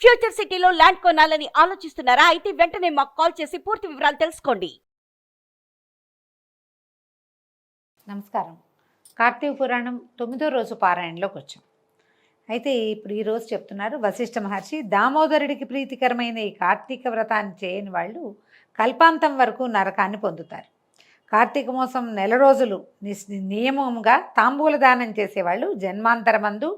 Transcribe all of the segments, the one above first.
Future సిటీలో land కొనాలని ఆలోచిస్తున్నారా? అయితే వెంటనే మాకు కాల్ చేసి పూర్తి వివరాలు తెలుసుకోండి. నమస్కారం. కార్తీక పురాణం 9వ రోజు పారాయణలోకి వచ్చాం. అయితే ఇప్పుడు ఈరోజు చెప్తున్నారు వశిష్ఠ మహర్షి, దామోదరుడికి ప్రీతికరమైన ఈ కార్తీక వ్రతాన్ని చేయని వాళ్ళు కల్పాంతం వరకు నరకాన్ని పొందుతారు. కార్తీక మాసం నెల రోజులు నియమంగా తాంబూల దానం చేసేవాళ్ళు జన్మాంతరమందు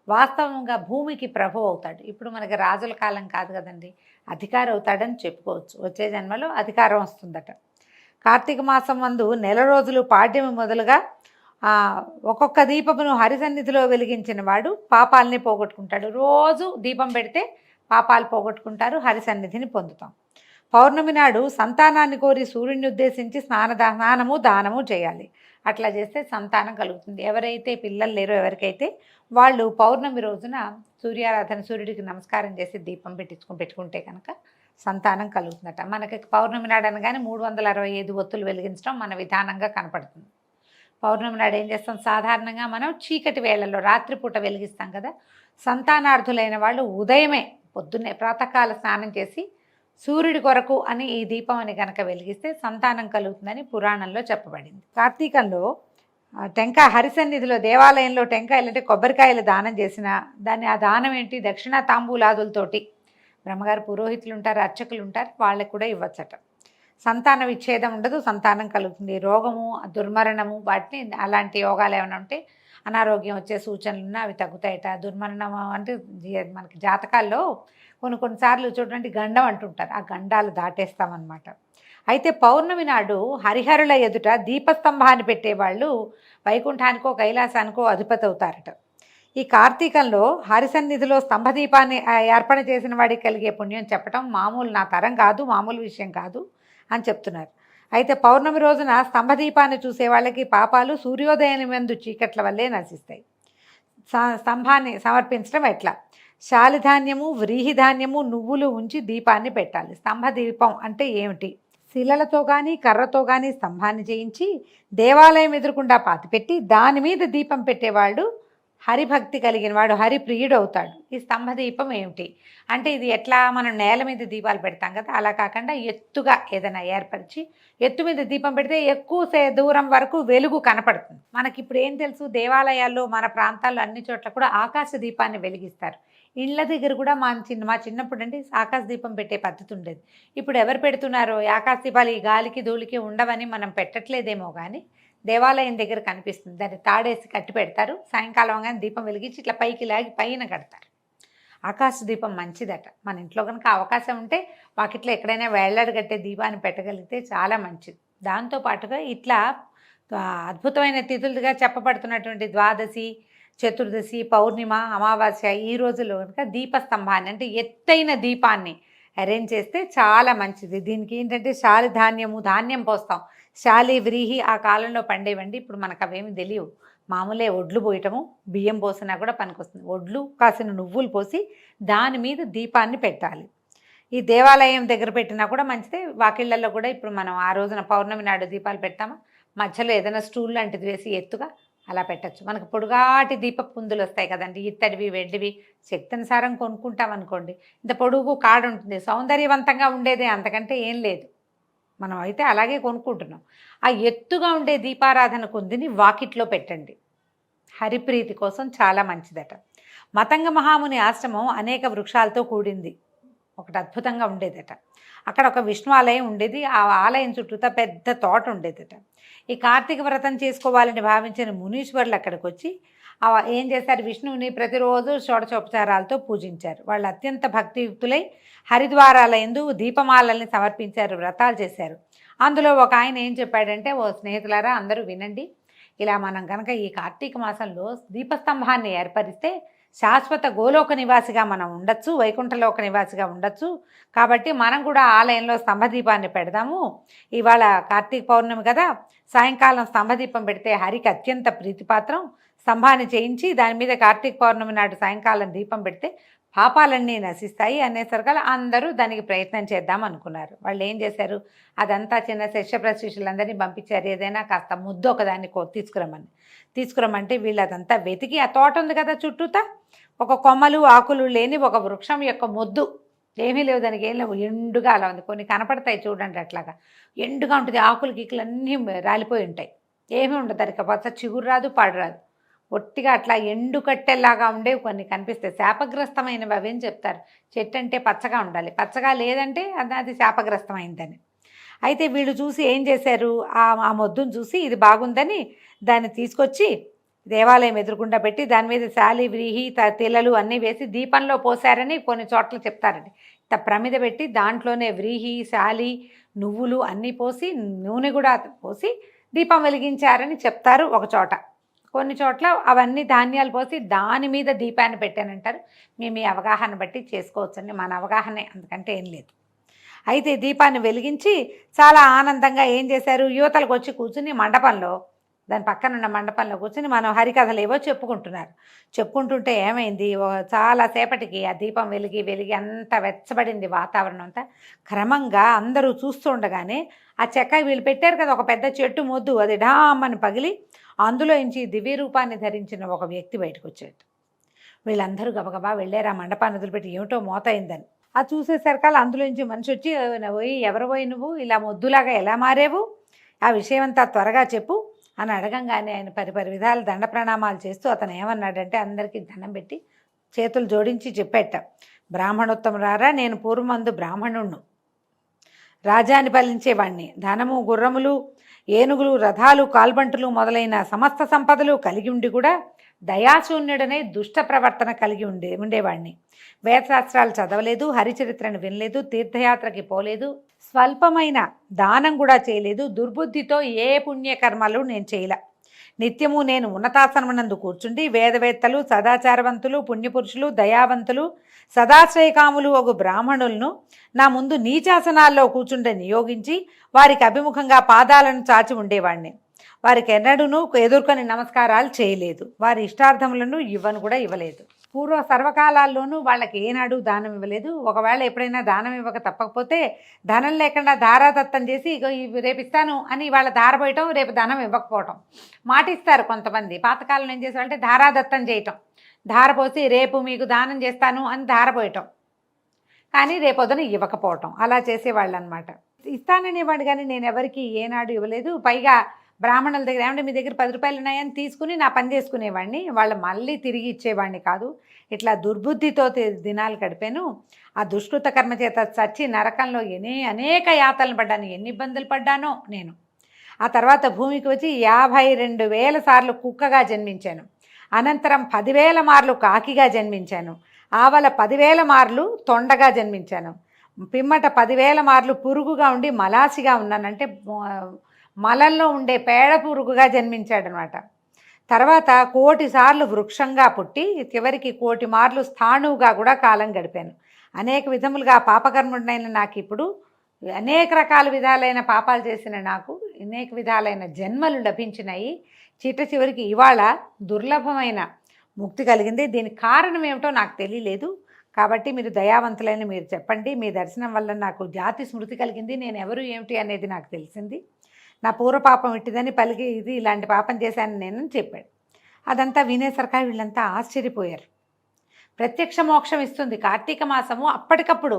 వాస్తవంగా భూమికి ప్రభు అవుతాడు. ఇప్పుడు మనకి రాజుల కాలం కాదు కదండి, అధికారం అవుతాడని చెప్పుకోవచ్చు. వచ్చే జన్మలో అధికారం వస్తుందట. కార్తీక మాసం మందు నెల రోజులు పాడ్యమి మొదలుగా ఒక్కొక్క దీపమును హరిసన్నిధిలో వెలిగించిన వాడు పాపాలని పోగొట్టుకుంటాడు. రోజు దీపం పెడితే పాపాలు పోగొట్టుకుంటారు, హరిసన్నిధిని పొందుతాం. పౌర్ణమి నాడు సంతానాన్ని కోరి సూర్యుడిని ఉద్దేశించి స్నానము దానము చేయాలి. అట్లా చేస్తే సంతానం కలుగుతుంది. ఎవరైతే పిల్లలు లేరో ఎవరికైతే వాళ్ళు పౌర్ణమి రోజున సూర్యారాధన, సూర్యుడికి నమస్కారం చేసి దీపం పెట్టుకుంటే కనుక సంతానం కలుగుతుందట. మనకి పౌర్ణమి నాడు అనగానే 365 ఒత్తులు వెలిగించడం మన విధానంగా కనపడుతుంది. పౌర్ణమి నాడు ఏం చేస్తాం, సాధారణంగా మనం చీకటి వేళల్లో రాత్రిపూట వెలిగిస్తాం కదా. సంతానార్థులైన వాళ్ళు ఉదయమే పొద్దున్నే ప్రాతకాల స్నానం చేసి సూర్యుడి కొరకు అని ఈ దీపం అని కనుక వెలిగిస్తే సంతానం కలుగుతుందని పురాణంలో చెప్పబడింది. కార్తీకంలో హరిసన్నిధిలో దేవాలయంలో టెంకాయలు అంటే కొబ్బరికాయలు దానం చేసిన దాన్ని, ఆ దానం ఏంటి, దక్షిణ తాంబూలాదులతోటి బ్రహ్మగారు పురోహితులు ఉంటారు, అర్చకులు ఉంటారు, వాళ్ళకు కూడా ఇవ్వచ్చట. సంతాన విచ్ఛేదం ఉండదు, సంతానం కలుగుతుంది. రోగము, దుర్మరణము, వాటిని అలాంటి యోగాలు ఏమైనా ఉంటే అనారోగ్యం వచ్చే సూచనలు ఉన్నా అవి తగ్గుతాయట. దుర్మరణం అంటే మనకి జాతకాల్లో కొన్నిసార్లు చూడండి గండం అంటుంటారు, ఆ గండాలు దాటేస్తామన్నమాట. అయితే పౌర్ణమి నాడు హరిహరుల ఎదుట దీపస్తంభాన్ని పెట్టేవాళ్ళు వైకుంఠానికో కైలాసానికో అధిపతి అవుతారట. ఈ కార్తీకంలో హరిసన్నిధిలో స్తంభదీపాన్ని అర్పణ చేసిన వాడికి కలిగే పుణ్యం చెప్పటం మామూలు నా తరం కాదు, మామూలు విషయం కాదు అని చెప్తున్నారు. అయితే పౌర్ణమి రోజున స్తంభదీపాన్ని చూసే వాళ్ళకి పాపాలు సూర్యోదయం ముందు చీకట్ల వల్లే నశిస్తాయి. స్తంభాన్ని సమర్పించడం ఎట్లా, శాలిధాన్యము, వ్రీహిధాన్యము, నువ్వులు ఉంచి దీపాన్ని పెట్టాలి. స్తంభదీపం అంటే ఏమిటి, శిలలతో కానీ కర్రతో కానీ స్తంభాన్ని చేయించి దేవాలయం ఎదురుకుండా పాతిపెట్టి దాని మీద దీపం పెట్టేవాడు హరిభక్తి కలిగిన వాడు, హరిప్రియుడు అవుతాడు. ఈ స్తంభదీపం ఏమిటి అంటే, ఇది ఎట్లా మనం నేల మీద దీపాలు పెడతాం కదా, అలా కాకుండా ఎత్తుగా ఏదైనా ఏర్పరిచి ఎత్తు మీద దీపం పెడితే ఎక్కువ దూరం వరకు వెలుగు కనపడుతుంది. మనకి ఇప్పుడు ఏం తెలుసు, దేవాలయాల్లో మన ప్రాంతాల్లో అన్ని చోట్ల కూడా ఆకాశ దీపాన్ని వెలిగిస్తారు. ఇళ్ళ దగ్గర కూడా మా చిన్నప్పుడు అంటే ఆకాశ దీపం పెట్టే పద్ధతి ఉండేది. ఇప్పుడు ఎవరు పెడుతున్నారో ఆకాశ దీపాలు ఈ గాలికి ధూళికి ఉండవని మనం పెట్టట్లేదేమో కానీ దేవాలయం దగ్గర కనిపిస్తుంది. దాన్ని తాడేసి కట్టి పెడతారు, సాయంకాలం కానీ దీపం వెలిగించి ఇట్లా పైకి లాగి పైన కడతారు. ఆకాశ దీపం మంచిదట. మన ఇంట్లో కనుక అవకాశం ఉంటే వాకిట్లో ఎక్కడైనా వేళ్లాడు కట్టే దీపాన్ని పెట్టగలిగితే చాలా మంచిది. దాంతోపాటుగా ఇట్లా అద్భుతమైన తిథులుగా చెప్పబడుతున్నటువంటి ద్వాదశి, చతుర్దశి, పౌర్ణిమ, అమావాస్య ఈ రోజుల్లో కనుక దీపస్తంభాన్ని అంటే ఎత్తైన దీపాన్ని అరేంజ్ చేస్తే చాలా మంచిది. దీనికి ఏంటంటే శాలిధాన్యము, ధాన్యం పోస్తాం. శాలి, వ్రీహి ఆ కాలంలో పండేవండి, ఇప్పుడు మనకు అవేమి తెలియవు. మామూలే ఒడ్లు పోయటము, బియ్యం పోసినా కూడా పనికొస్తుంది. ఒడ్లు కాసిన నువ్వులు పోసి దాని మీద దీపాన్ని పెట్టాలి. ఈ దేవాలయం దగ్గర పెట్టినా కూడా మంచిదే. వాకిళ్లలో కూడా ఇప్పుడు మనం ఆ రోజున పౌర్ణమి నాడు దీపాలు పెడతామా, మధ్యలో ఏదైనా స్టూల్ లాంటిది వేసి ఎత్తుగా అలా పెట్టచ్చు. మనకు పొడుగాటి దీప పుందులు వస్తాయి కదండి, ఇత్తడివి, వెండివి. శక్తినుసారం కొనుక్కుంటాం అనుకోండి, ఇంత పొడుగు కాడు ఉంటుంది, సౌందర్యవంతంగా ఉండేదే, అంతకంటే ఏం లేదు. మనం అయితే అలాగే కొనుక్కుంటున్నాం. ఆ ఎత్తుగా ఉండే దీపారాధన కుందిని వాకిట్లో పెట్టండి, హరిప్రీతి కోసం చాలా మంచిదట. మతంగ మహాముని ఆశ్రమం అనేక వృక్షాలతో కూడింది, ఒకటి అద్భుతంగా ఉండేదట. అక్కడ ఒక విష్ణు ఆలయం ఉండేది, ఆ ఆలయం చుట్టూతా పెద్ద తోట ఉండేదట. ఈ కార్తీక వ్రతం చేసుకోవాలని భావించిన మునీశ్వరులు అక్కడికి వచ్చి ఏం చేశారు, విష్ణువుని ప్రతిరోజు షోడశోపచారాలతో పూజించారు. వాళ్ళు అత్యంత భక్తియుక్తులై హరిద్వారాల యందు దీపమాలల్ని సమర్పించారు, వ్రతాలు చేశారు. అందులో ఒక ఆయన ఏం చెప్పాడంటే, ఓ స్నేహితులారా అందరూ వినండి, ఇలా మనం కనుక ఈ కార్తీక మాసంలో దీపస్తంభాన్ని ఏర్పరిస్తే శాశ్వత గోలోక నివాసిగా మనం ఉండొచ్చు, వైకుంఠలోక నివాసిగా ఉండొచ్చు. కాబట్టి మనం కూడా ఆలయంలో స్తంభదీపాన్ని పెడదాము. ఇవాళ కార్తీక పౌర్ణమి కదా, సాయంకాలం స్తంభదీపం పెడితే హరికి అత్యంత ప్రీతిపాత్రం. స్తంభాన్ని చేయించి దాని మీద కార్తీక పౌర్ణమి నాడు సాయంకాలం దీపం పెడితే పాపాలన్నీ నశిస్తాయి అనేసరికల్లా అందరూ దానికి ప్రయత్నం చేద్దాం అనుకున్నారు. వాళ్ళు ఏం చేశారు, అదంతా చిన్న శిష్య ప్రశిష్యులందరినీ పంపించారు. ఏదైనా కాస్త ముద్దు ఒకదాన్ని తీసుకురమ్మంటే వీళ్ళు అదంతా వెతికి, ఆ తోట ఉంది కదా చుట్టూతా, ఒక కొమ్మలు ఆకులు లేని ఒక వృక్షం యొక్క మొద్దు, ఏమీ లేవు, దానికి ఏం లేవు, ఎండుగా అలా ఉంది. కొన్ని కనపడతాయి చూడండి, అట్లాగా ఎండుగా ఉంటుంది, ఆకులు గీకులు అన్నీ రాలిపోయి ఉంటాయి, ఏమీ ఉండదు దానికి, పచ్చ చిగురు రాదు పాడు రాదు, ఒట్టిగా అట్లా ఎండు కట్టెలాగా ఉండేవి కొన్ని కనిపిస్తాయి. శాపగ్రస్తమైనవి అవేం చెప్తారు, చెట్టు అంటే పచ్చగా ఉండాలి, పచ్చగా లేదంటే అది శాపగ్రస్తమైందని. అయితే వీళ్ళు చూసి ఏం చేశారు, ఆ మొద్దును చూసి ఇది బాగుందని దాన్ని తీసుకొచ్చి దేవాలయం ఎదురుగుండా పెట్టి దాని మీద శాలి వ్రీహి తిలలు అన్నీ వేసి దీపంలో పోసారని కొన్ని చోట్ల చెప్తారండి. ప్రమిద పెట్టి దాంట్లోనే వ్రీహి శాలి నువ్వులు అన్నీ పోసి నూనె కూడా పోసి దీపం వెలిగించారని చెప్తారు ఒక చోట. కొన్ని చోట్ల అవన్నీ ధాన్యాలు పోసి దాని మీద దీపాన్ని పెట్టానంటారు. మీ అవగాహన బట్టి చేసుకోవచ్చండి, మన అవగాహనే, అందుకంటే ఏం లేదు. అయితే దీపాన్ని వెలిగించి చాలా ఆనందంగా ఏం చేశారు, యువతలకు వచ్చి కూర్చుని మండపంలో, దాని పక్కన ఉన్న మండపంలో కూర్చుని మనం హరికథలు ఏవో చెప్పుకుంటున్నారు. చెప్పుకుంటుంటే ఏమైంది, చాలా సేపటికి ఆ దీపం వెలిగి అంత వెచ్చబడింది వాతావరణం అంతా. క్రమంగా అందరూ చూస్తుండగానే ఆ చెక్క వీళ్ళు పెట్టారు కదా ఒక పెద్ద చెట్టు మొద్దు, అది డామ్మని పగిలి అందులోంచి దివ్య రూపాన్ని ధరించిన ఒక వ్యక్తి బయటకు వచ్చాడు. వీళ్ళందరూ గబగబా వెళ్ళారు ఆ మండపాన్ని వదిలిపెట్టి, ఏమిటో మోత అయిందని. అది చూసేసరికల్లా అందులోంచి మనిషి వచ్చి, పోయి ఎవరు పోయి నువ్వు ఇలా మొద్దులాగా ఎలా మారేవు, ఆ విషయం అంతా త్వరగా చెప్పు అని అడగంగానే ఆయన పరిపరి విధాలు దండ ప్రణామాలు చేస్తూ అతను ఏమన్నాడంటే అందరికీ దండం పెట్టి చేతులు జోడించి చెప్పేట, బ్రాహ్మణోత్తమురారా, నేను పూర్వమందు బ్రాహ్మణుణ్ణు, రాజ్యాన్ని పాలించేవాణ్ణి, ధనము గుర్రములు ఏనుగులు రథాలు కాల్బంటులు మొదలైన సమస్త సంపదలు కలిగి ఉండి కూడా దయాశూన్యుడనే దుష్ట ప్రవర్తన కలిగి ఉండేవాడిని. వేదశాస్త్రాలు చదవలేదు, హరిచరిత్రను వినలేదు, తీర్థయాత్రకి పోలేదు, స్వల్పమైన దానం కూడా చేయలేదు, దుర్బుద్ధితో ఏ పుణ్యకర్మలు నేను చేయలే. నిత్యము నేను ఉన్నతాసనమునందు కూర్చుండి వేదవేత్తలు సదాచారవంతులు పుణ్యపురుషులు దయావంతులు సదాశ్రయకాములు ఒక బ్రాహ్మణులను నా ముందు నీచాసనాల్లో కూర్చుండే నియోగించి వారికి అభిముఖంగా పాదాలను చాచి ఉండేవాడిని. వారికి ఎన్నడూనూ ఎదుర్కొని నమస్కారాలు చేయలేదు, వారి ఇష్టార్థములను కూడా ఇవ్వలేదు. పూర్వ సర్వకాలాల్లోనూ వాళ్ళకి ఏనాడు దానం ఇవ్వలేదు. ఒకవేళ ఎప్పుడైనా దానం ఇవ్వక తప్పకపోతే ధనం లేకుండా ధారాదత్తం చేసి రేపు ఇస్తాను అని వాళ్ళ ధారపోయటం, రేపు ధనం ఇవ్వకపోవటం. మాటిస్తారు కొంతమంది, పాతకాలం ఏం చేసేవాళ్ళంటే ధారాదత్తం చేయటం, ధారపోసి రేపు మీకు దానం చేస్తాను అని ధారపోయటం, కానీ రేపొద్దున ఇవ్వకపోవటం, అలా చేసేవాళ్ళు అనమాట. ఇస్తాననేవాడు కానీ నేను ఎవరికి ఏనాడు ఇవ్వలేదు. పైగా బ్రాహ్మణుల దగ్గర ఏమంటే మీ దగ్గర 10 రూపాయలు ఉన్నాయని తీసుకుని నా పని చేసుకునేవాడిని, వాళ్ళు మళ్ళీ తిరిగి ఇచ్చేవాడిని కాదు. ఇట్లా దుర్బుద్ధితో దినాలు గడిపాను. ఆ దుష్కృత కర్మ చేత చచ్చి నరకంలో అనేక యాతనలు పడ్డాను, ఎన్ని ఇబ్బందులు పడ్డానో నేను. ఆ తర్వాత భూమికి వచ్చి 52,000 సార్లు కుక్కగా జన్మించాను. అనంతరం 10,000 మార్లు కాకిగా జన్మించాను. ఆవల 10,000 మార్లు తొండగా జన్మించాను. పిమ్మట 10,000 మార్లు పురుగుగా ఉండి మలాసిగా ఉన్నానంటే మలంలో ఉండే పేడ పురుగుగా జన్మించాడనమాట. తర్వాత 1,000,000 సార్లు వృక్షంగా పుట్టి చివరికి 1,000,000 మార్లు స్థాణువుగా కూడా కాలం గడిపాను. అనేక విధములుగా పాపకర్ముడినైన నాకు ఇప్పుడు అనేక రకాల విధాలైన పాపాలు చేసిన నాకు అనేక విధాలైన జన్మలు లభించినాయి. చివరికి ఇవాళ దుర్లభమైన ముక్తి కలిగింది. దీనికి కారణం ఏమిటో నాకు తెలియలేదు. కాబట్టి మీరు దయావంతులైన మీరు చెప్పండి, మీ దర్శనం వల్ల నాకు జాతి స్మృతి కలిగింది, నేను ఎవరు ఏమిటి అనేది నాకు తెలిసింది, నా పూర్వపాపం ఇట్టిదని పలికి ఇది ఇలాంటి పాపం చేశాను నేనని చెప్పాడు. అదంతా వినేసరికి వీళ్ళంతా ఆశ్చర్యపోయారు. ప్రత్యక్ష మోక్షం ఇస్తుంది కార్తీక మాసము, అప్పటికప్పుడు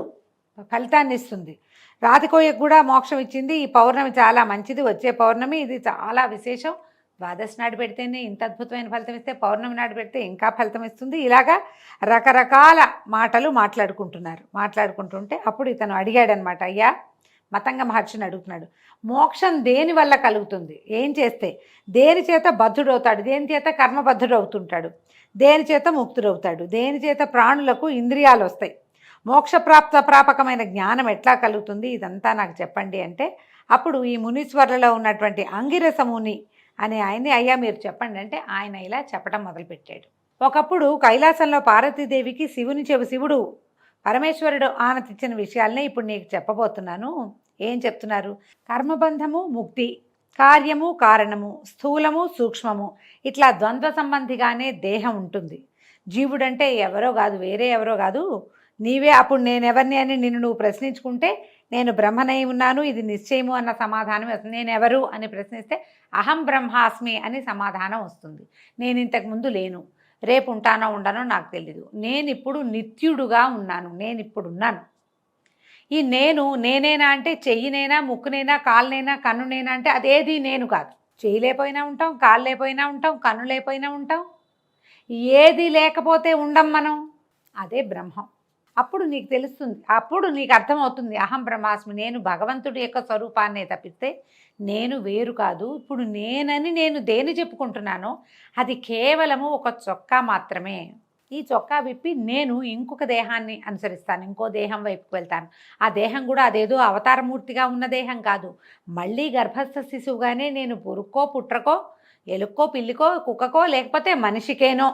ఫలితాన్ని ఇస్తుంది. రాతికోయకు కూడా మోక్షం ఇచ్చింది. ఈ పౌర్ణమి చాలా మంచిది, వచ్చే పౌర్ణమి ఇది చాలా విశేషం. ద్వాదశి నాడు పెడితేనే ఇంత అద్భుతమైన ఫలితం ఇస్తే పౌర్ణమి నాడు పెడితే ఇంకా ఫలితం ఇస్తుంది. ఇలాగా రకరకాల మాటలు మాట్లాడుకుంటుంటే అప్పుడు ఇతను అడిగాడనమాట, అయ్యా మతంగ మహర్షిని అడుగుతున్నాడు, మోక్షం దేని వల్ల కలుగుతుంది, ఏం చేస్తే, దేని చేత బద్ధుడవుతాడు, దేని చేత కర్మబద్ధుడవుతుంటాడు, దేని చేత ముక్తుడవుతాడు, దేని చేత ప్రాణులకు ఇంద్రియాలు వస్తాయి, ప్రాపకమైన జ్ఞానం ఎట్లా కలుగుతుంది, ఇదంతా నాకు చెప్పండి అంటే అప్పుడు ఈ మునీశ్వర్లలో ఉన్నటువంటి అంగిరస ముని అనే ఆయన్ని, అయ్యా మీరు చెప్పండి అంటే ఆయన ఇలా చెప్పడం మొదలుపెట్టాడు. ఒకప్పుడు కైలాసంలో పార్వతీదేవికి శివుడు పరమేశ్వరుడు ఆనతిచ్చిన విషయాలనే ఇప్పుడు నీకు చెప్పబోతున్నాను. ఏం చెప్తున్నారు, కర్మబంధము ముక్తి, కార్యము కారణము, స్థూలము సూక్ష్మము, ఇట్లా ద్వంద్వ సంబంధిగానే దేహం ఉంటుంది. జీవుడంటే ఎవరో కాదు, వేరే ఎవరో కాదు, నీవే. అప్పుడు నేనెవరిని అని నిన్ను నువ్వు ప్రశ్నించుకుంటే నేను బ్రహ్మనై ఉన్నాను, ఇది నిశ్చయము అన్న సమాధానం వస్తుంది. నేనెవరు అని ప్రశ్నిస్తే అహం బ్రహ్మాస్మి అని సమాధానం వస్తుంది. నేను ఇంతకుముందు లేను. రేపు ఉంటానో ఉండనో నాకు తెలీదు. నేను ఇప్పుడు నిత్యుడుగా ఉన్నాను, నేను ఇప్పుడు ఉన్నాను. ఈ నేనేనా అంటే చెయ్యినేనా, ముక్కునేనా, కాళ్ళనైనా, కన్నునేనా అంటే అదేది నేను కాదు. చెయ్యి లేకపోయినా ఉంటాం, కాళ్ళు లేకపోయినా ఉంటాం, కన్ను లేకపోయినా ఉంటాం. ఏది లేకపోతే ఉండం మనం, అదే బ్రహ్మం. అప్పుడు నీకు తెలుస్తుంది, అప్పుడు నీకు అర్థమవుతుంది అహం బ్రహ్మాస్మి, నేను భగవంతుడి యొక్క స్వరూపాన్నే తప్పిస్తే నేను వేరు కాదు. ఇప్పుడు నేను దేని చెప్పుకుంటున్నానో అది కేవలము ఒక చొక్కా మాత్రమే. ఈ చొక్కా విప్పి నేను ఇంకొక దేహాన్ని అనుసరిస్తాను, ఇంకో దేహం వైపుకు వెళ్తాను. ఆ దేహం కూడా అదేదో అవతారమూర్తిగా ఉన్న దేహం కాదు. మళ్ళీ గర్భస్థ శిశువుగానే నేను పురుక్కో, పుట్రకో, ఎలుక్కో, పిల్లికో, కుక్కకో, లేకపోతే మనిషికేనో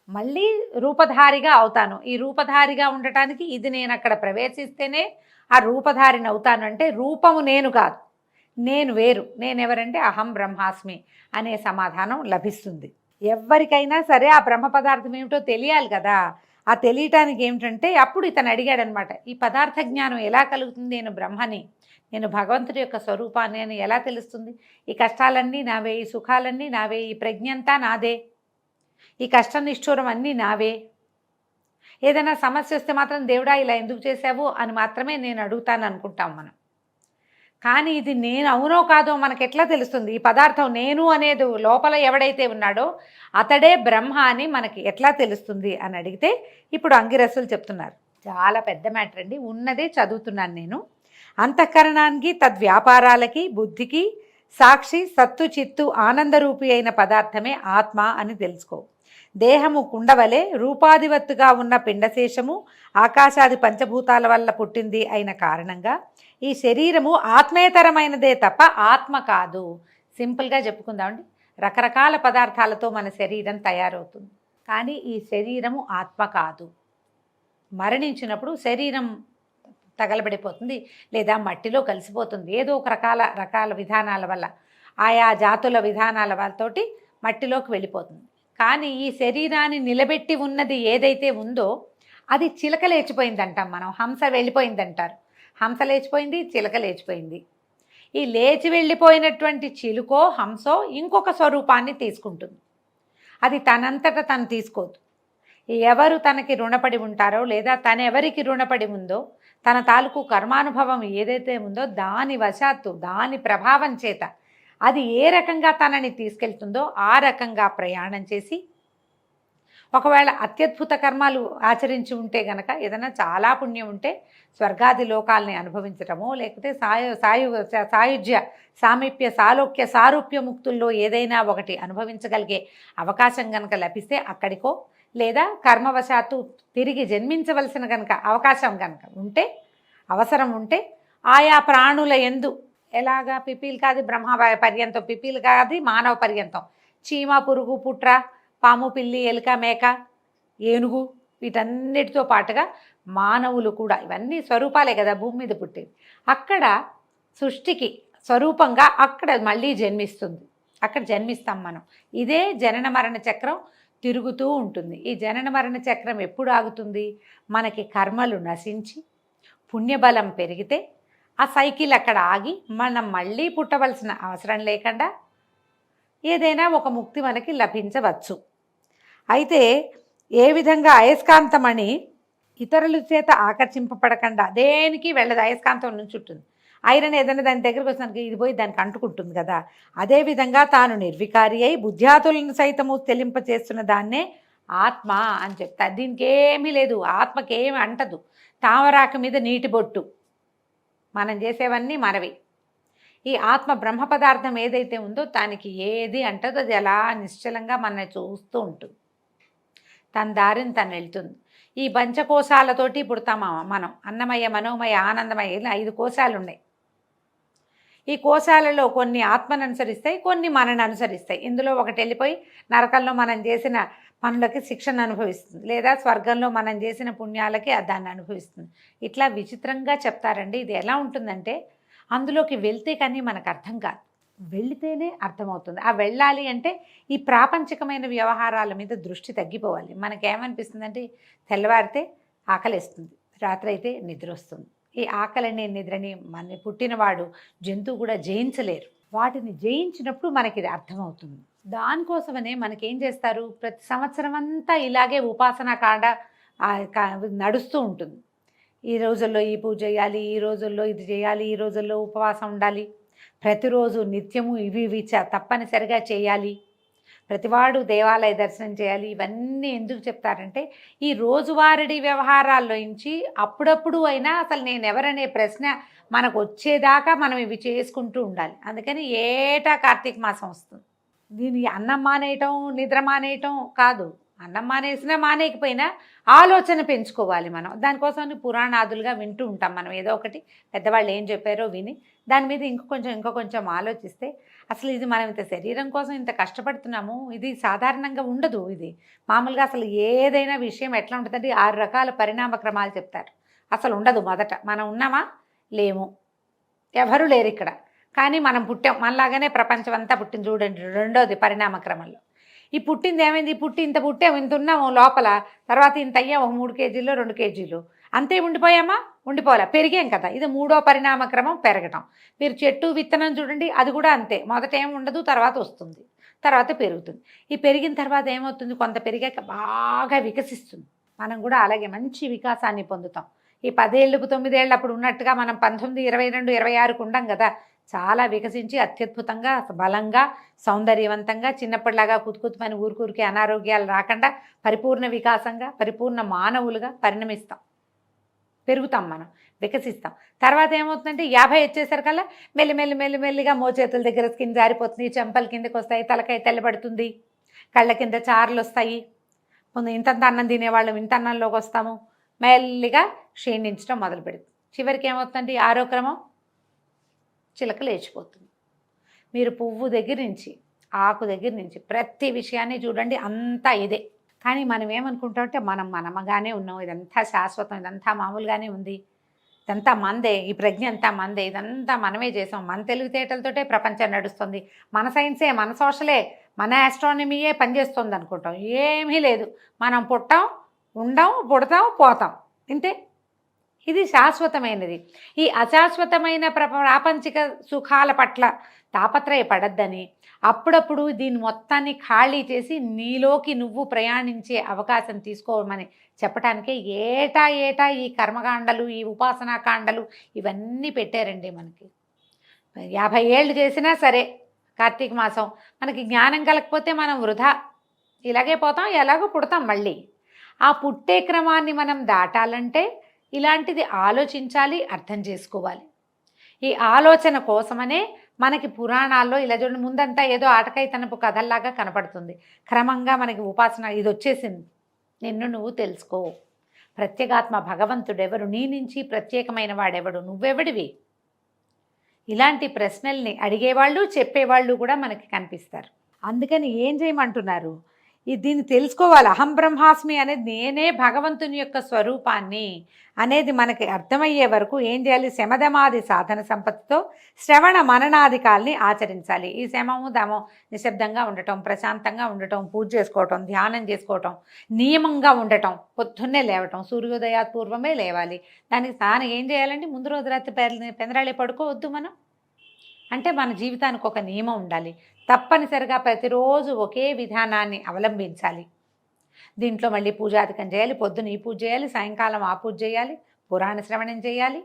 మళ్ళీ రూపధారిగా అవుతాను. ఈ రూపధారిగా ఉండటానికి ఇది నేను అక్కడ ప్రవేశిస్తేనే ఆ రూపధారిని అవుతాను. అంటే రూపము నేను కాదు, నేను వేరు. నేనెవరంటే అహం బ్రహ్మాస్మి అనే సమాధానం లభిస్తుంది. ఎవరికైనా సరే ఆ బ్రహ్మ పదార్థం ఏమిటో తెలియాలి కదా. ఆ తెలియటానికి ఏమిటంటే అప్పుడు ఇతను అడిగాడనమాట, ఈ పదార్థ జ్ఞానం ఎలా కలుగుతుంది? నేను బ్రహ్మని, నేను భగవంతుడి యొక్క స్వరూపాన్ని అని ఎలా తెలుస్తుంది? ఈ కష్టాలన్నీ నావే, ఈ సుఖాలన్నీ నావే, ఈ ప్రజ్ఞంతా నాదే, ఈ కష్ట నిష్ఠూరం అన్నీ నావే. ఏదైనా సమస్య వస్తే మాత్రం దేవుడా ఇలా ఎందుకు చేశావు అని మాత్రమే నేను అడుగుతాను అనుకుంటాం మనం. కానీ ఇది నేను అవునో కాదో మనకు ఎట్లా తెలుస్తుంది? ఈ పదార్థం నేను అనేది లోపల ఎవడైతే ఉన్నాడో అతడే బ్రహ్మ అని మనకి ఎట్లా తెలుస్తుంది అని అడిగితే ఇప్పుడు అంగిరసులు చెప్తున్నారు. చాలా పెద్ద మ్యాటర్ అండి, ఉన్నదే చదువుతున్నాను నేను. అంతఃకరణానికి, తద్వ్యాపారాలకి, బుద్ధికి సాక్షి సత్తు చిత్తు ఆనందరూపి అయిన పదార్థమే ఆత్మ అని తెలుసుకో. దేహము కుండవలే రూపాధివత్తుగా ఉన్న పిండశేషము ఆకాశాది పంచభూతాల వల్ల పుట్టింది అయిన కారణంగా ఈ శరీరము ఆత్మేతరమైనదే తప్ప ఆత్మ కాదు. సింపుల్గా చెప్పుకుందామండి, రకరకాల పదార్థాలతో మన శరీరం తయారవుతుంది, కానీ ఈ శరీరము ఆత్మ కాదు. మరణించినప్పుడు శరీరం తగలబడిపోతుంది, లేదా మట్టిలో కలిసిపోతుంది. ఏదో ఒక రకాల విధానాల వల్ల, ఆయా జాతుల విధానాల వాళ్ళతోటి మట్టిలోకి వెళ్ళిపోతుంది. కానీ ఈ శరీరాన్ని నిలబెట్టి ఉన్నది ఏదైతే ఉందో అది చిలక లేచిపోయిందంటాం మనం, హంస వెళ్ళిపోయిందంటారు. హంస లేచిపోయింది, చిలక లేచిపోయింది. ఈ లేచి వెళ్ళిపోయినటువంటి చిలుకో హంసో ఇంకొక స్వరూపాన్ని తీసుకుంటుంది. అది తనంతట తను తీసుకోదు. ఎవరు తనకి రుణపడి ఉంటారో, లేదా తనెవరికి రుణపడి ఉందో, తన తాలూకు కర్మానుభవం ఏదైతే ఉందో దాని వశాత్తు, దాని ప్రభావం చేత అది ఏ రకంగా తనని తీసుకెళ్తుందో ఆ రకంగా ప్రయాణం చేసి, ఒకవేళ అత్యద్భుత కర్మాలు ఆచరించి ఉంటే గనక, ఏదైనా చాలా పుణ్యం ఉంటే స్వర్గాది లోకాలని అనుభవించటమో, లేకపోతే సాయుజ్య సామీప్య సాలోక్య సారూప్య ముక్తుల్లో ఏదైనా ఒకటి అనుభవించగలిగే అవకాశం కనుక లభిస్తే అక్కడికో, లేదా కర్మవశాత్తు తిరిగి జన్మించవలసిన కనుక అవకాశం కనుక ఉంటే, అవసరం ఉంటే ఆయా ప్రాణుల యందు, ఎలాగా పిపీలికాది బ్రహ్మ పర్యంతం, పిపీలికాది మానవ పర్యంతం, చీమ, పురుగు, పుట్ర, పాము, పిల్లి, ఎలుక, మేక, ఏనుగు, వీటన్నిటితో పాటుగా మానవులు కూడా, ఇవన్నీ స్వరూపాలే కదా భూమి మీద పుట్టేవి. అక్కడ సృష్టికి స్వరూపంగా అక్కడ మళ్ళీ జన్మిస్తుంది, అక్కడ జన్మిస్తాం మనం. ఇదే జనన మరణ చక్రం తిరుగుతూ ఉంటుంది. ఈ జనన మరణ చక్రం ఎప్పుడు ఆగుతుంది? మనకి కర్మలు నశించి పుణ్యబలం పెరిగితే ఆ సైకిల్ అక్కడ ఆగి మనం మళ్ళీ పుట్టవలసిన అవసరం లేకుండా ఏదైనా ఒక ముక్తి మనకి లభించవచ్చు. అయితే ఏ విధంగా అయస్కాంతమని ఇతరుల చేత ఆకర్షింపబడకుండా దేనికి వెళ్ళదు, అయస్కాంతం నుంచి ఉంటుంది. ఐరన్ ఏదైనా దాని దగ్గరకు వచ్చినానికి ఇది పోయి దానికి అంటుకుంటుంది కదా. అదేవిధంగా తాను నిర్వికారి అయి బుద్ధ్యాతులను సైతము తెలింపచేస్తున్న దాన్నే ఆత్మ అని చెప్తారు. దీనికి ఏమీ లేదు, ఆత్మకి ఏమి అంటదు. తామరాకు మీద నీటి బొట్టు, మనం చేసేవన్నీ మనవి. ఈ ఆత్మ బ్రహ్మ పదార్థం ఏదైతే ఉందో దానికి ఏది అంటదో అది అలా నిశ్చలంగా మనల్ని చూస్తూ ఉంటుంది, తన దారిని తను వెళ్తుంది. ఈ పంచకోశాలతోటి పుడతామా మనం, అన్నమయ, మనోమయ, ఆనందమయ, 5 కోశాలు ఉన్నాయి. ఈ కోశాలలో కొన్ని ఆత్మను అనుసరిస్తాయి, కొన్ని మనని అనుసరిస్తాయి. ఇందులో ఒకటి వెళ్ళిపోయి నరకంలో మనం చేసిన పనులకి శిక్షను అనుభవిస్తుంది, లేదా స్వర్గంలో మనం చేసిన పుణ్యాలకి దాన్ని అనుభవిస్తుంది. ఇట్లా విచిత్రంగా చెప్తారండి. ఇది ఎలా ఉంటుందంటే అందులోకి వెళ్తే కానీ మనకు అర్థం కాదు, వెళితేనే అర్థమవుతుంది. ఆ వెళ్ళాలి అంటే ఈ ప్రాపంచికమైన వ్యవహారాల మీద దృష్టి తగ్గిపోవాలి. మనకేమనిపిస్తుందంటే తెల్లవారితే ఆకలిస్తుంది, రాత్రి అయితే నిద్ర వస్తుంది. ఈ ఆకలిని నిద్రని మన పుట్టినవాడు జంతువు కూడా జయించలేరు. వాటిని జయించినప్పుడు మనకి ఇది అర్థమవుతుంది. దానికోసమనే మనకేం చేస్తారు, ప్రతి సంవత్సరం అంతా ఇలాగే ఉపాసన కాండ నడుస్తూ ఉంటుంది. ఈ రోజుల్లో ఈ పూజ చేయాలి, ఈ రోజుల్లో ఇది చేయాలి, ఈ రోజుల్లో ఉపవాసం ఉండాలి, ప్రతిరోజు నిత్యము ఇవి తప్పనిసరిగా చేయాలి, ప్రతివాడు దేవాలయ దర్శనం చేయాలి. ఇవన్నీ ఎందుకు చెప్తారంటే ఈ రోజువారీ వ్యవహారాల్లో నుంచి అప్పుడప్పుడు అయినా అసలు నేను ఎవరనే ప్రశ్న మనకు వచ్చేదాకా మనం ఇవి చేసుకుంటూ ఉండాలి. అందుకని ఏటా కార్తీక మాసం వస్తుంది. దీనికి అన్నం మానేయటం నిద్ర మానేయటం కాదు, అన్నం మానేసినా మానేయకపోయినా ఆలోచన పెంచుకోవాలి మనం. దానికోసం పురాణాదులుగా వింటూ ఉంటాం మనం, ఏదో ఒకటి పెద్దవాళ్ళు ఏం చెప్పారో విని దాని మీద ఇంకో కొంచెం ఆలోచిస్తే అసలు ఇది మనం ఇంత శరీరం కోసం ఇంత కష్టపడుతున్నాము, ఇది సాధారణంగా ఉండదు. ఇది మామూలుగా అసలు ఏదైనా విషయం ఎట్లా ఉంటుందంటే 6 రకాల పరిణామ క్రమాలు చెప్తారు. అసలు ఉండదు. మొదట మనం ఉన్నామా, లేము, ఎవరు లేరు ఇక్కడ, కానీ మనం పుట్టాం, మనలాగానే ప్రపంచం అంతా పుట్టింది. చూడండి, రెండోది పరిణామ క్రమంలో ఈ పుట్టింది ఏమైంది, ఇంత పుట్టాము, ఇంత ఉన్నాము లోపల, తర్వాత ఇంత అయ్యాము, 3 కేజీలు 2 కేజీలు అంతే ఉండిపోయామా, ఉండిపోలే, పెరిగాం కదా. ఇది 3వ పరిణామ క్రమం, పెరగటం. మీరు చెట్టు విత్తనం చూడండి, అది కూడా అంతే, మొదట ఏమి ఉండదు, తర్వాత వస్తుంది, తర్వాత పెరుగుతుంది. ఈ పెరిగిన తర్వాత ఏమవుతుంది, కొంత పెరిగాక బాగా వికసిస్తుంది. మనం కూడా అలాగే మంచి వికాసాన్ని పొందుతాం. ఈ 10 ఏళ్ళు 9 ఏళ్ళు అప్పుడు ఉన్నట్టుగా మనం 19, 22, 26కు ఉండం కదా. చాలా వికసించి అత్యద్భుతంగా బలంగా సౌందర్యవంతంగా చిన్నప్పటిలాగా కుతుకుతుమని ఊరికూరికి అనారోగ్యాలు రాకుండా పరిపూర్ణ వికాసంగా పరిపూర్ణ మానవులుగా పరిణమిస్తాం, పెరుగుతాం, మనం వికసిస్తాం. తర్వాత ఏమవుతుందంటే 50 వచ్చేసరికల్లా మెల్లిగా మోచేతుల దగ్గర స్కిన్ జారిపోతుంది, చెంపల కిందకి వస్తాయి, తలకాయ తెల్లబడుతుంది, కళ్ళ కింద చారులు వస్తాయి. ముందు ఇంతంత అన్నం తినేవాళ్ళం ఇంత అన్నంలోకి వస్తాము, మెల్లిగా క్షీణించడం మొదలు పెడుతుంది. చివరికి ఏమవుతుందంటే 6వ క్రమం చిలక లేచిపోతుంది. మీరు పువ్వు దగ్గర నుంచి ఆకు దగ్గర నుంచి ప్రతి విషయాన్ని చూడండి, అంతా ఇదే. కానీ మనం ఏమనుకుంటామంటే మనమగానే ఉన్నాం, ఇదంతా శాశ్వతం, ఇదంతా మామూలుగానే ఉంది, ఇదంతా మందే, ఈ ప్రజ్ఞ అంతా మందే, ఇదంతా మనమే చేసాం, మన తెలివితేటలతోటే ప్రపంచం నడుస్తుంది, మన సైన్సే, మన సోషలే, మన ఆస్ట్రానమీయే పనిచేస్తుంది అనుకుంటాం. ఏమీ లేదు, మనం పుట్టాం, ఉండం, పుడతాం, పోతాం, ఇంతే. ఇది శాశ్వతమైనది. ఈ అశాశ్వతమైన ప్రాపంచిక సుఖాల పట్ల తాపత్రయపడద్దని అప్పుడప్పుడు దీన్ని మొత్తాన్ని ఖాళీ చేసి నీలోకి నువ్వు ప్రయాణించే అవకాశం తీసుకోమని చెప్పడానికే ఏటా ఈ కర్మకాండలు, ఈ ఉపాసనాకాండలు ఇవన్నీ పెట్టారండి. మనకి 50 ఏళ్ళు చేసినా సరే కార్తీక మాసం మనకి జ్ఞానం కలగకపోతే మనం వృధా, ఇలాగే పోతాం, ఎలాగో పుడతాం మళ్ళీ. ఆ పుట్టే క్రమాన్ని మనం దాటాలంటే ఇలాంటిది ఆలోచించాలి, అర్థం చేసుకోవాలి. ఈ ఆలోచన కోసమనే మనకి పురాణాల్లో ఇలా చూడండి, ముందంతా ఏదో ఆటకైతనపు కథల్లాగా కనపడుతుంది. క్రమంగా మనకి ఉపాసన ఇది వచ్చేసింది. నిన్ను నువ్వు తెలుసుకో, ప్రత్యేగాత్మ భగవంతుడెవరు, నీ నుంచి ప్రత్యేకమైన వాడెవడు, నువ్వెవడివి, ఇలాంటి ప్రశ్నల్ని అడిగేవాళ్ళు చెప్పేవాళ్ళు కూడా మనకి కనిపిస్తారు. అందుకని ఏం చేయమంటున్నారు, దీన్ని తెలుసుకోవాలి. అహం బ్రహ్మాస్మి అనేది నేనే భగవంతుని యొక్క స్వరూపాన్ని అనేది మనకి అర్థమయ్యే వరకు ఏం చేయాలి, శమదమాది సాధన సంపత్తితో శ్రవణ మననాదికాల్ని ఆచరించాలి. ఈ శమము దమం, నిశ్శబ్దంగా ఉండటం, ప్రశాంతంగా ఉండటం, పూజ చేసుకోవటం, ధ్యానం చేసుకోవటం, నియమంగా ఉండటం, పొద్దున్నే లేవటం, సూర్యోదయాత్ పూర్వమే లేవాలి. దానికి స్నానం ఏం చేయాలంటే ముందు రోజు రాత్రి పెందరాళే పడుకోవద్దు మనం. అంటే మన జీవితానికి ఒక నియమం ఉండాలి. తప్పనిసరిగా ప్రతిరోజు ఒకే విధానాన్ని అవలంబించాలి. దీంట్లో మళ్ళీ పూజాధికం చేయాలి, పొద్దున ఈ పూజ చేయాలి, సాయంకాలం ఆ పూజ చేయాలి, పురాణ శ్రవణం చేయాలి,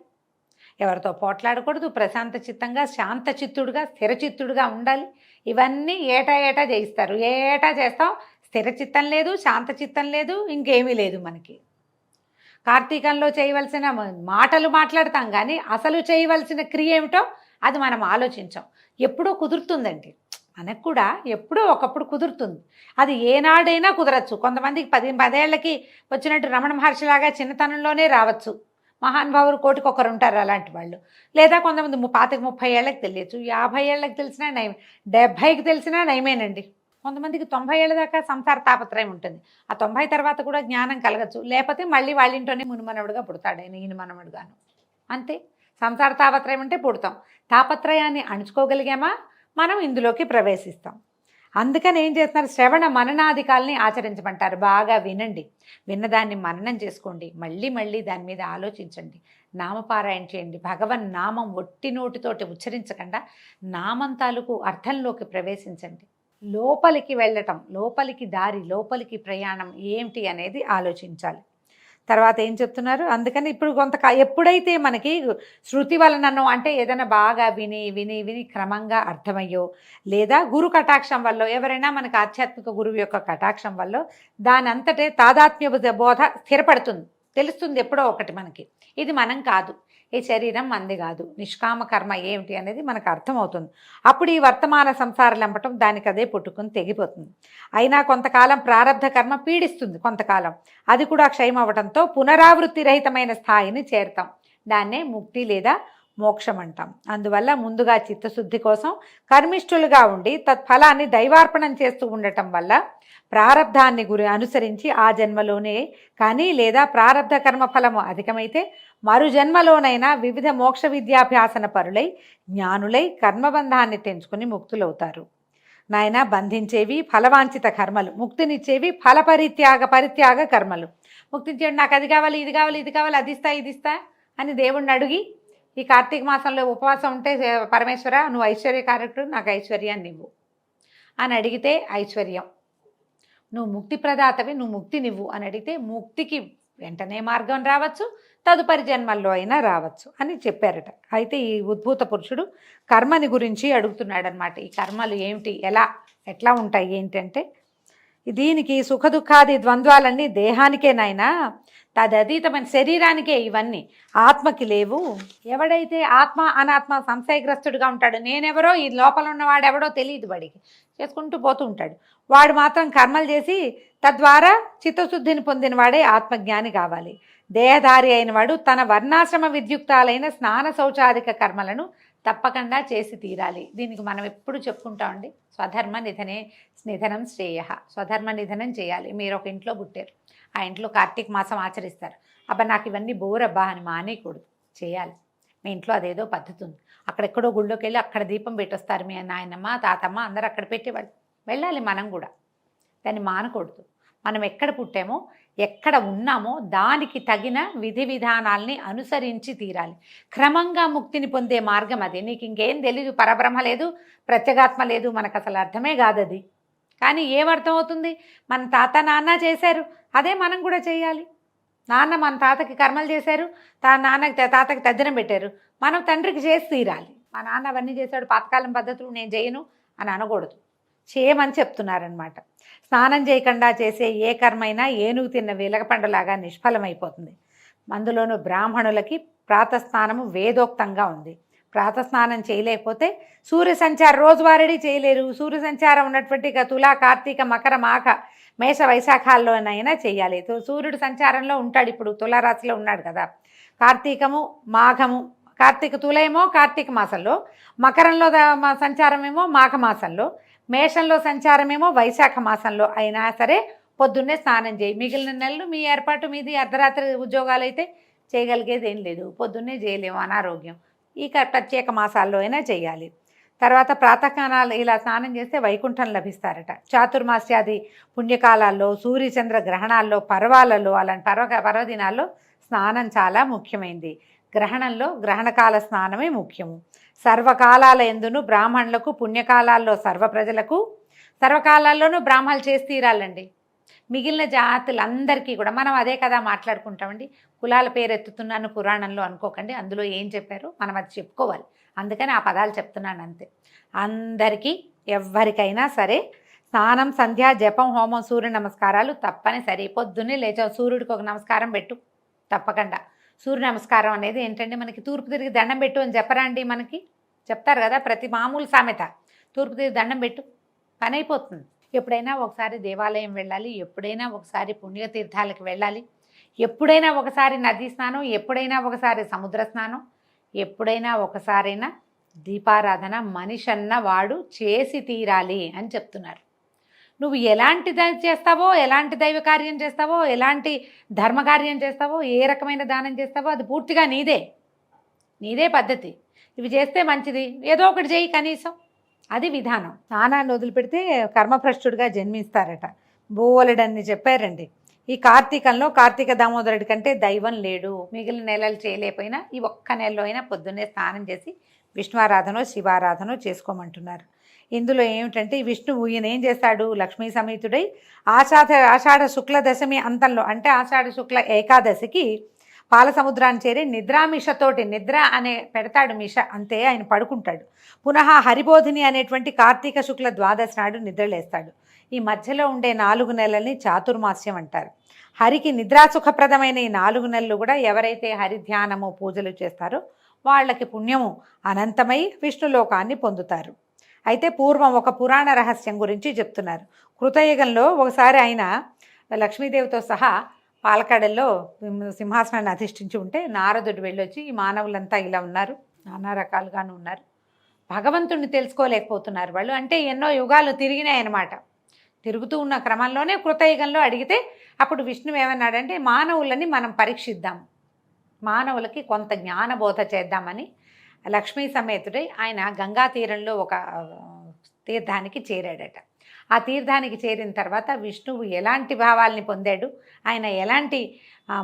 ఎవరితో పోట్లాడకూడదు, ప్రశాంత చిత్తంగా శాంత చిత్తుడుగా స్థిర చిత్తుడుగా ఉండాలి. ఇవన్నీ ఏటా చేయిస్తారు. ఏటా చేస్తాం, స్థిర చిత్తం లేదు, శాంత చిత్తం లేదు, ఇంకేమీ లేదు మనకి. కార్తీకంలో చేయవలసిన మాటలు మాట్లాడతాం కానీ అసలు చేయవలసిన క్రియ ఏమిటో అది మనం ఆలోచించాం. ఎప్పుడో కుదురుతుందండి, మనకు కూడా ఎప్పుడో ఒకప్పుడు కుదురుతుంది. అది ఏనాడైనా కుదరచ్చు. కొంతమందికి 10 ఏళ్ళకి వచ్చినట్టు రమణ మహర్షిలాగా చిన్నతనంలోనే రావచ్చు. మహానుభావులు కోటికి ఒకరు ఉంటారు అలాంటి వాళ్ళు. లేదా కొంతమంది 25-30 ఏళ్ళకి తెలియచ్చు, 50 ఏళ్ళకి తెలిసినా నయం, 70కి తెలిసినా నయమేనండి. కొంతమందికి 90 ఏళ్ళ దాకా సంసార తాపత్రయం ఉంటుంది. ఆ 90 తర్వాత కూడా జ్ఞానం కలగచ్చు. లేకపోతే మళ్ళీ వాళ్ళ ఇంట్లోనే మునిమనవుడుగా పుడతాడు, ఆయన ఈయన మనవడుగాను. అంతే. సంసార తాపత్రయం అంటే పుడతాం. తాపత్రయాన్ని అణుచుకోగలిగామా మనం ఇందులోకి ప్రవేశిస్తాం. అందుకని ఏం చేస్తున్నారు, శ్రవణ మననాధికాలని ఆచరించమంటారు. బాగా వినండి, విన్నదాన్ని మననం చేసుకోండి, మళ్ళీ మళ్ళీ దాని మీద ఆలోచించండి, నామపారాయణ చేయండి. భగవన్ నామం ఒట్టి నోటితోటి ఉచ్చరించకుండా నామం తాలూకు అర్థంలోకి ప్రవేశించండి. లోపలికి వెళ్ళటం, లోపలికి దారి, లోపలికి ప్రయాణం ఏమిటి అనేది ఆలోచించాలి. తర్వాత ఏం చెప్తున్నారు, అందుకని ఇప్పుడు ఎప్పుడైతే మనకి శృతి వలననో అంటే ఏదైనా బాగా విని విని విని క్రమంగా అర్థమయ్యో, లేదా గురు కటాక్షం వల్ల, ఎవరైనా మనకు ఆధ్యాత్మిక గురువు యొక్క కటాక్షం వల్ల దాని అంతటే తాదాత్మ్య బోధ స్థిరపడుతుంది, తెలుస్తుంది ఎప్పుడో ఒకటి మనకి, ఇది మనం కాదు, ఈ శరీరం మంది కాదు, నిష్కామ కర్మ ఏమిటి అనేది మనకు అర్థమవుతుంది. అప్పుడు ఈ వర్తమాన సంసారం లంపటం దానికి అదే పుట్టుకుని తెగిపోతుంది. అయినా కొంతకాలం ప్రారంధ కర్మ పీడిస్తుంది, కొంతకాలం అది కూడా క్షయం అవ్వడంతో పునరావృత్తి రహితమైన స్థాయిని చేరుతాం. దాన్నే ముక్తి లేదా మోక్షం అంటాం. అందువల్ల ముందుగా చిత్తశుద్ధి కోసం కర్మిష్ఠులుగా ఉండి తత్ఫలాన్ని దైవార్పణం చేస్తూ ఉండటం వల్ల ప్రారబ్ధాన్ని అనుసరించి ఆ జన్మలోనే కానీ లేదా ప్రారబ్ధ కర్మఫలము అధికమైతే మరు జన్మలోనైనా వివిధ మోక్ష విద్యాభ్యాసన పరులై జ్ఞానులై కర్మబంధాన్ని తెంచుకుని ముక్తులవుతారు. నాయన బంధించేవి ఫలవాంఛిత కర్మలు, ముక్తినిచ్చేవి పరిత్యాగ కర్మలు. ముక్తినిచ్చేవి నాకు అది కావాలి, ఇది కావాలి, ఇది కావాలి, అది ఇస్తా, ఇది ఇస్తా అని దేవుణ్ణి అడిగి ఈ కార్తీక మాసంలో ఉపవాసం ఉంటే పరమేశ్వర నువ్వు ఐశ్వర్యకారకుడు, నాకు ఐశ్వర్యాన్ని ఇవ్వు అని అడిగితే ఐశ్వర్యం, నువ్వు ముక్తి ప్రదాతవి, నువ్వు ముక్తి నివ్వు అని అడిగితే ముక్తికి వెంటనే మార్గం రావచ్చు, తదుపరి జన్మల్లో అయినా రావచ్చు అని చెప్పారట. అయితే ఈ ఉద్భూత పురుషుడు కర్మని గురించి అడుగుతున్నాడనమాట. ఈ కర్మలు ఏమిటి, ఎట్లా ఉంటాయి ఏంటంటే, దీనికి సుఖదుఖాది ద్వంద్వాలన్నీ దేహానికే నాయనా, తదతీతమైన శరీరానికే ఇవన్నీ, ఆత్మకి లేవు. ఎవడైతే ఆత్మ అనాత్మ సంశయగ్రస్తుడిగా ఉంటాడు, నేనెవరో ఈ లోపల ఉన్నవాడెవడో తెలియదు, వాడికి చేసుకుంటూ పోతూ ఉంటాడు, వాడు మాత్రం కర్మలు చేసి తద్వారా చిత్తశుద్ధిని పొందిన వాడే ఆత్మజ్ఞాని కావాలి. దేహధారి అయిన వాడు తన వర్ణాశ్రమ విద్యుక్తాలైన స్నాన శౌచాధిక కర్మలను తప్పకుండా చేసి తీరాలి. దీనికి మనం ఎప్పుడు చెప్పుకుంటామండి, స్వధర్మ నిధనం శ్రేయ, స్వధర్మ నిధనం చేయాలి. మీరు ఒక ఇంట్లో పుట్టారు, ఆ ఇంట్లో కార్తీక మాసం ఆచరిస్తారు, అబ్బా నాకు ఇవన్నీ బోరబ్బా అని మానేయకూడదు, చేయాలి. మీ ఇంట్లో అదేదో పద్ధతి ఉంది, అక్కడెక్కడో గుళ్ళోకి వెళ్ళి అక్కడ దీపం పెట్టొస్తారు మీ నాయనమ్మ తాతమ్మ అందరూ అక్కడ పెట్టేవాళ్ళు, వెళ్ళాలి మనం కూడా, దాన్ని మానకూడదు. మనం ఎక్కడ పుట్టామో ఎక్కడ ఉన్నామో దానికి తగిన విధి విధానాల్ని అనుసరించి తీరాలి. క్రమంగా ముక్తిని పొందే మార్గం అది. నీకు ఇంకేం తెలీదు, పరబ్రహ్మ లేదు, ప్రత్యేగాత్మ లేదు, మనకు అసలు అర్థమే కాదు అది. కానీ ఏమర్థం అవుతుంది, మన తాత నాన్న చేశారు, అదే మనం కూడా చేయాలి. నాన్న మన తాతకి కర్మలు చేశారు, తాతకి తద్దినం పెట్టారు, మనం తండ్రికి చేసి తీరాలి. మా నాన్న అవన్నీ చేశాడు, పాతకాలం పద్ధతులు నేను చేయను అని అనకూడదు, చేయమని చెప్తున్నారనమాట. స్నానం చేయకుండా చేసే ఏ కర్మైనా ఏనుగు తిన్న వెలగపండులాగా నిష్ఫలమైపోతుంది. అందులోనూ బ్రాహ్మణులకి ప్రాతస్నానము వేదోక్తంగా ఉంది. ప్రాతస్నానం చేయలేకపోతే సూర్య సంచారం రోజువారీ చేయలేరు. సూర్య సంచారం ఉన్నటువంటి తులా కార్తీక మకర మాఘ మేష వైశాఖాల్లోనైనా చేయాలి. సూర్యుడు సంచారంలో ఉంటాడు, ఇప్పుడు తులారాశిలో ఉన్నాడు కదా. కార్తీకము మాఘము, కార్తీక తులయేమో కార్తీక మాసంలో, మకరంలో సంచారమేమో మాఘమాసంలో, మేషంలో సంచారమేమో వైశాఖ మాసంలో అయినా సరే పొద్దున్నే స్నానం చేయి. మిగిలిన నెలలు మీ ఏర్పాటు మీది, అర్ధరాత్రి ఉద్యోగాలు అయితే చేయగలిగేది ఏం లేదు, పొద్దున్నే చేయలేము, అనారోగ్యం. ఈ ప్రత్యేక మాసాల్లో అయినా చేయాలి. తర్వాత ప్రాతకాలాలు ఇలా స్నానం చేస్తే వైకుంఠం లభిస్తారట. చాతుర్మాస్యాది పుణ్యకాలాల్లో, సూర్యచంద్ర గ్రహణాల్లో, పర్వాలలో, అలాంటి పర్వదినాల్లో స్నానం చాలా ముఖ్యమైనది. గ్రహణంలో గ్రహణకాల స్నానమే ముఖ్యము. సర్వకాలాల ఎందును బ్రాహ్మణులకు, పుణ్యకాలాల్లో సర్వ ప్రజలకు, సర్వకాలాల్లోనూ బ్రాహ్మణులు చేసి తీరాలండి. మిగిలిన జాతులందరికీ కూడా మనం అదే కదా మాట్లాడుకుంటామండి. కులాల పేరు ఎత్తుతున్నాను పురాణంలో అనుకోకండి, అందులో ఏం చెప్పారో మనం అది చెప్పుకోవాలి, అందుకని ఆ పదాలు చెప్తున్నాను అంతే. అందరికీ ఎవరికైనా సరే స్నానం, సంధ్య, జపం, హోమం, సూర్య నమస్కారాలు తప్పనిసరి. పొద్దున్నే లేచావు, సూర్యుడికి ఒక నమస్కారం పెట్టు తప్పకుండా. సూర్య నమస్కారం అనేది ఏంటంటే, మనకి తూర్పు తిరిగి దండం పెట్టు అని చెప్పరా అండి, మనకి చెప్తారు కదా ప్రతి మామూలు సామెత. తూర్పు తిరిగి దండం పెట్టు, పని అయిపోతుంది. ఎప్పుడైనా ఒకసారి దేవాలయం వెళ్ళాలి, ఎప్పుడైనా ఒకసారి పుణ్యతీర్థాలకు వెళ్ళాలి, ఎప్పుడైనా ఒకసారి నదీ స్నానం, ఎప్పుడైనా ఒకసారి సముద్ర స్నానం, ఎప్పుడైనా ఒకసారైనా దీపారాధన మనిషన్న వాడు చేసి తీరాలి అని చెప్తున్నారు. నువ్వు ఎలాంటి చేస్తావో, ఎలాంటి దైవ కార్యం చేస్తావో, ఎలాంటి ధర్మకార్యం చేస్తావో, ఏ రకమైన దానం చేస్తావో అది పూర్తిగా నీదే పద్ధతి. ఇవి చేస్తే మంచిది, ఏదో ఒకటి చేయి కనీసం, అది విధానం. స్నానాన్ని వదిలిపెడితే కర్మభ్రష్టుడిగా జన్మిస్తారట. బోలెడన్ని చెప్పారండి. ఈ కార్తీకంలో కార్తీక దామోదరుడి కంటే దైవం లేడు. మిగిలిన నెలలు చేయలేకపోయినా ఈ ఒక్క నెలలో అయినా పొద్దున్నే స్నానం చేసి విష్ణువారాధనో శివారాధనో చేసుకోమంటున్నారు. ఇందులో ఏమిటంటే ఈ విష్ణువు ఈయన ఏం చేస్తాడు, లక్ష్మీ సమేతుడై ఆషాఢ శుక్ల దశమి అంతంలో అంటే ఆషాఢ శుక్ల ఏకాదశికి పాల సముద్రాన్ని చేరి నిద్రామిషతోటి, నిద్ర అనే పెడతాడు మిష, అంతే ఆయన పడుకుంటాడు. పునః హరిబోధిని అనేటువంటి కార్తీక శుక్ల ద్వాదశి నాడు నిద్రలేస్తాడు. ఈ మధ్యలో ఉండే 4 నెలల్ని చాతుర్మాస్యం అంటారు. హరికి నిద్రాసుఖప్రదమైన ఈ 4 నెలలు కూడా ఎవరైతే హరి ధ్యానము పూజలు చేస్తారో వాళ్ళకి పుణ్యము అనంతమై విష్ణులోకాన్ని పొందుతారు. అయితే పూర్వం ఒక పురాణ రహస్యం గురించి చెప్తున్నారు. కృతయుగంలో ఒకసారి ఆయన లక్ష్మీదేవితో సహా పాలకాడల్లో సింహాసనాన్ని అధిష్ఠించి ఉంటే నారదుడు వెళ్ళొచ్చి ఈ మానవులంతా ఇలా ఉన్నారు, నానా రకాలుగాను ఉన్నారు, భగవంతుడిని తెలుసుకోలేకపోతున్నారు వాళ్ళు, అంటే ఎన్నో యుగాలు తిరిగినాయన్నమాట. తిరుగుతూ ఉన్న క్రమంలోనే కృతయుగంలో అడిగితే అప్పుడు విష్ణువు ఏమన్నాడంటే మానవులని మనం పరీక్షిద్దాం, మానవులకి కొంత జ్ఞానబోధ చేద్దామని లక్ష్మీ సమేతుడై ఆయన గంగా తీరంలో ఒక తీర్థానికి చేరాడట. ఆ తీర్థానికి చేరిన తర్వాత విష్ణువు ఎలాంటి భావాల్ని పొందాడు, ఆయన ఎలాంటి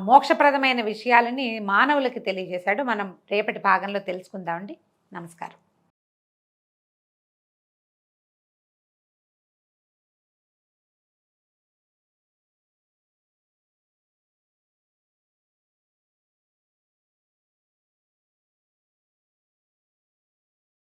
మోక్షప్రదమైన విషయాలని మానవులకి తెలియజేశాడు. మనం రేపటి భాగంలో తెలుసుకుందామండి. నమస్కారం.